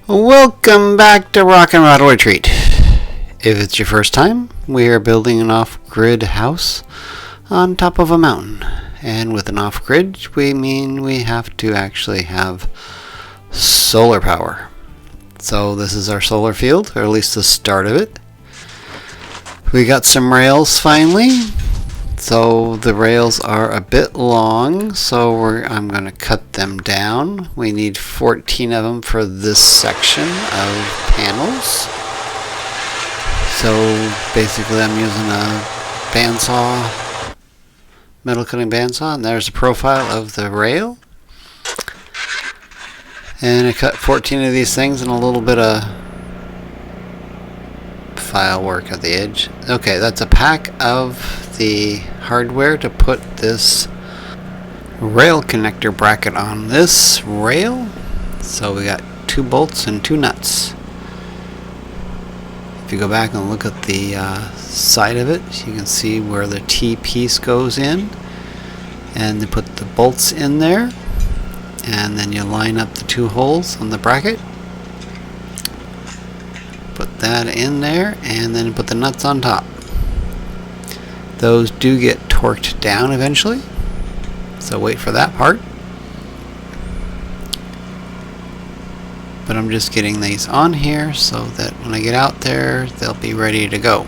Welcome back to Rock and Rattle Retreat. If it's your first time, we are building an off-grid house on top of a mountain. And with an off-grid, we mean we have to actually have solar power. So this is our solar field, or at least the start of it. We got some rails finally. So the rails are a bit long, so I'm going to cut them down. We need 14 of them for this section of panels. So basically I'm using a bandsaw, metal cutting bandsaw, and there's a profile of the rail. And I cut 14 of these things and a little bit of file work at the edge. Okay, that's a pack of the hardware to put this rail connector bracket on this rail. So we got 2 bolts and 2 nuts. If you go back and look at the side of it, you can see where the T piece goes in, and they put the bolts in there, and then you line up the 2 holes on the bracket, put that in there, and then put the nuts on top. Those do get torqued down eventually, so wait for that part. But I'm just getting these on here so that when I get out there, they'll be ready to go.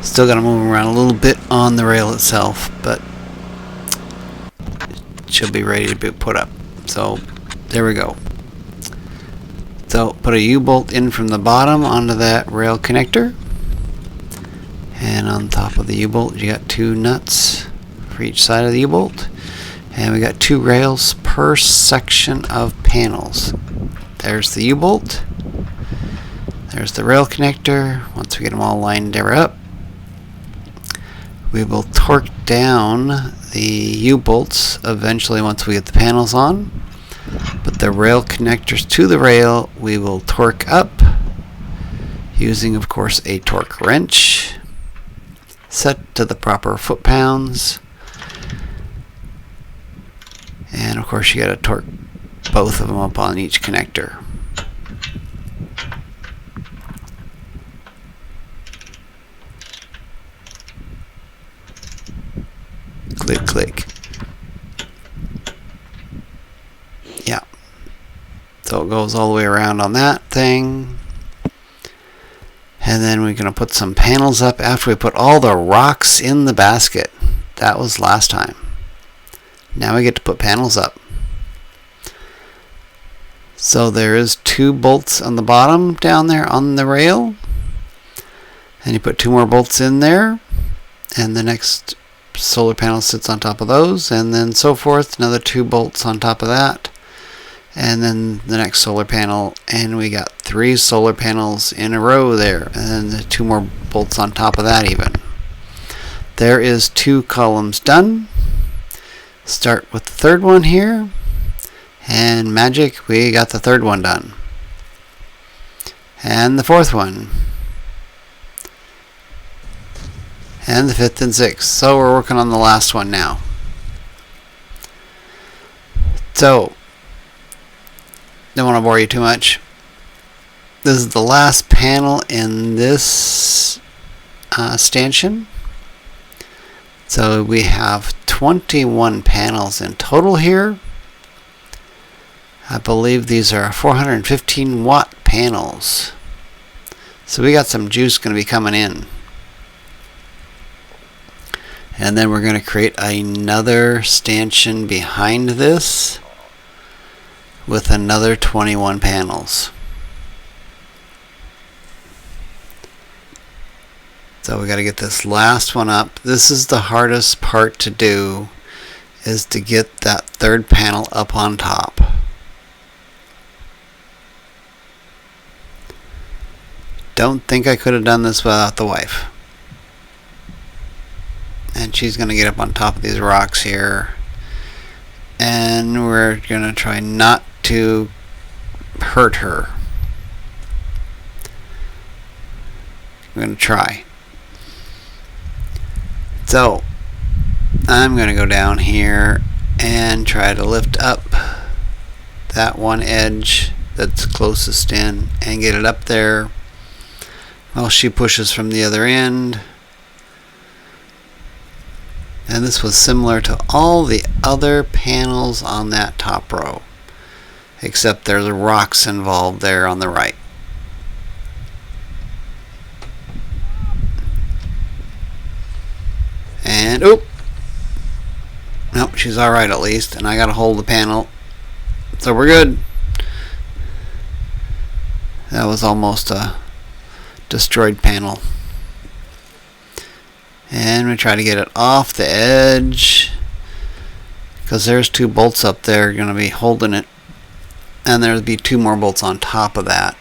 Still got to move them around a little bit on the rail itself, but it should be ready to be put up. So there we go. So put a U-bolt in from the bottom onto that rail connector. And on top of the U-bolt, you got 2 nuts for each side of the U-bolt. And we got 2 rails per section of panels. There's the U-bolt. There's the rail connector. Once we get them all lined up, we will torque down the U-bolts eventually once we get the panels on. But the rail connectors to the rail, we will torque up using, of course, a torque wrench set to the proper foot-pounds. And of course you got to torque both of them up on each connector. Click, click. Yeah. So it goes all the way around on that thing. And then we're going to put some panels up after we put all the rocks in the basket. That was last time. Now we get to put panels up. So there is 2 bolts on the bottom down there on the rail. And you put 2 more bolts in there. And the next solar panel sits on top of those. And then so forth. Another 2 bolts on top of that. And then the next solar panel, and we got 3 solar panels in a row there, and then the 2 more bolts on top of that even. There is 2 columns done. Start with the 3rd one here, and magic, we got the 3rd one done. And the 4th one. And the 5th and 6th. So we're working on the last one now. So don't want to bore you too much. This is the last panel in this stanchion. So we have 21 panels in total here. I believe these are 415 watt panels. So we got some juice going to be coming in. And then we're going to create another stanchion behind this with another 21 panels. So we got to get this last one up. This is the hardest part to do, is to get that 3rd panel up on top. Don't think I could have done this without the wife. And she's going to get up on top of these rocks here. And we're going to try not to hurt her. I'm going to try. So I'm going to go down here and try to lift up that one edge that's closest in and get it up there while she pushes from the other end. And this was similar to all the other panels on that top row, except there's rocks involved there on the right. And nope, she's alright at least, and I gotta hold the panel, so we're good. That was almost a destroyed panel. And we try to get it off the edge, because there's 2 bolts up there going to be holding it, and there'll be 2 more bolts on top of that.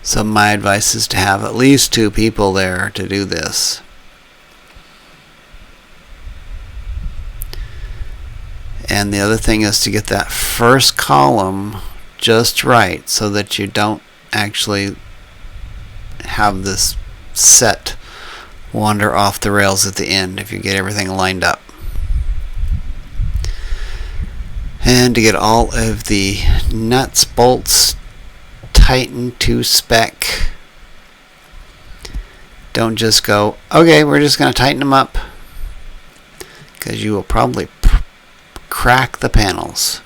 So my advice is to have at least 2 people there to do this. And the other thing is to get that first column just right, so that you don't actually have this set wander off the rails at the end if you get everything lined up. And to get all of the nuts, bolts tightened to spec. Don't just go, okay, we're just going to tighten them up, because you will probably crack the panels.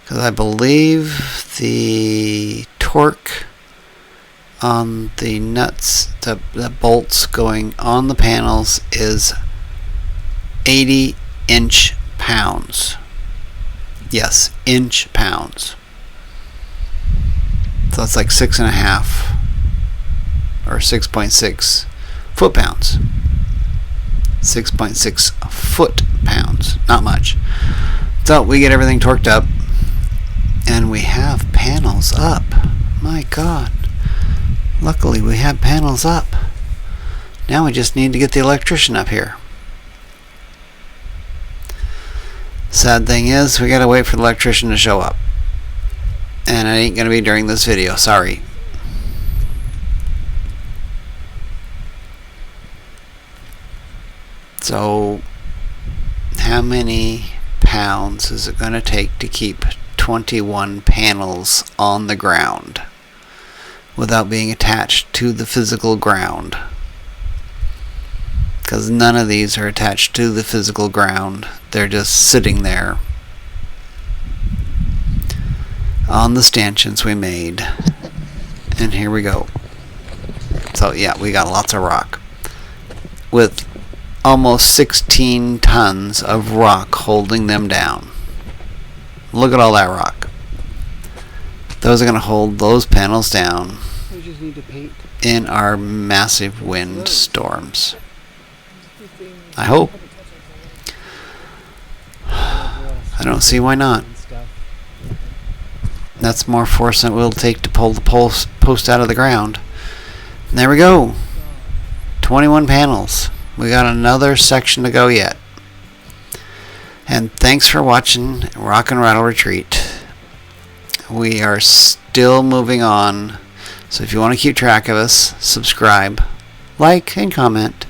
Because I believe the torque on the nuts, the bolts going on the panels, is 80 inch-pounds. Yes, inch-pounds. So that's like 6.5 or 6.6 foot-pounds. 6.6 foot-pounds. Not much. So we get everything torqued up, and we have panels up. My God. Luckily we have panels up. Now we just need to get the electrician up here. Sad thing is, we gotta wait for the electrician to show up. And it ain't gonna be during this video, sorry. So, how many pounds is it gonna take to keep 21 panels on the ground without being attached to the physical ground? Because none of these are attached to the physical ground. They're just sitting there on the stanchions we made. And here we go. So yeah, we got lots of rock with almost 16 tons of rock holding them down. Look at all that rock. Those are going to hold those panels down in our massive wind storms. I hope. I don't see why not. That's more force than it will take to pull the post out of the ground. And there we go. 21 panels. We got another section to go yet. And thanks for watching Rock and Rattle Retreat. We are still moving on. So if you want to keep track of us, subscribe, like, and comment.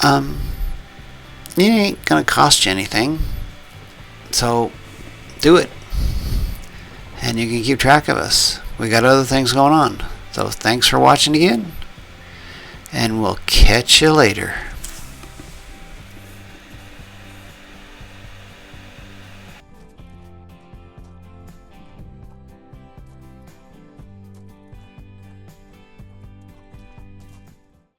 It ain't gonna cost you anything. So do it. And you can keep track of us. We got other things going on. So thanks for watching again. And we'll catch you later.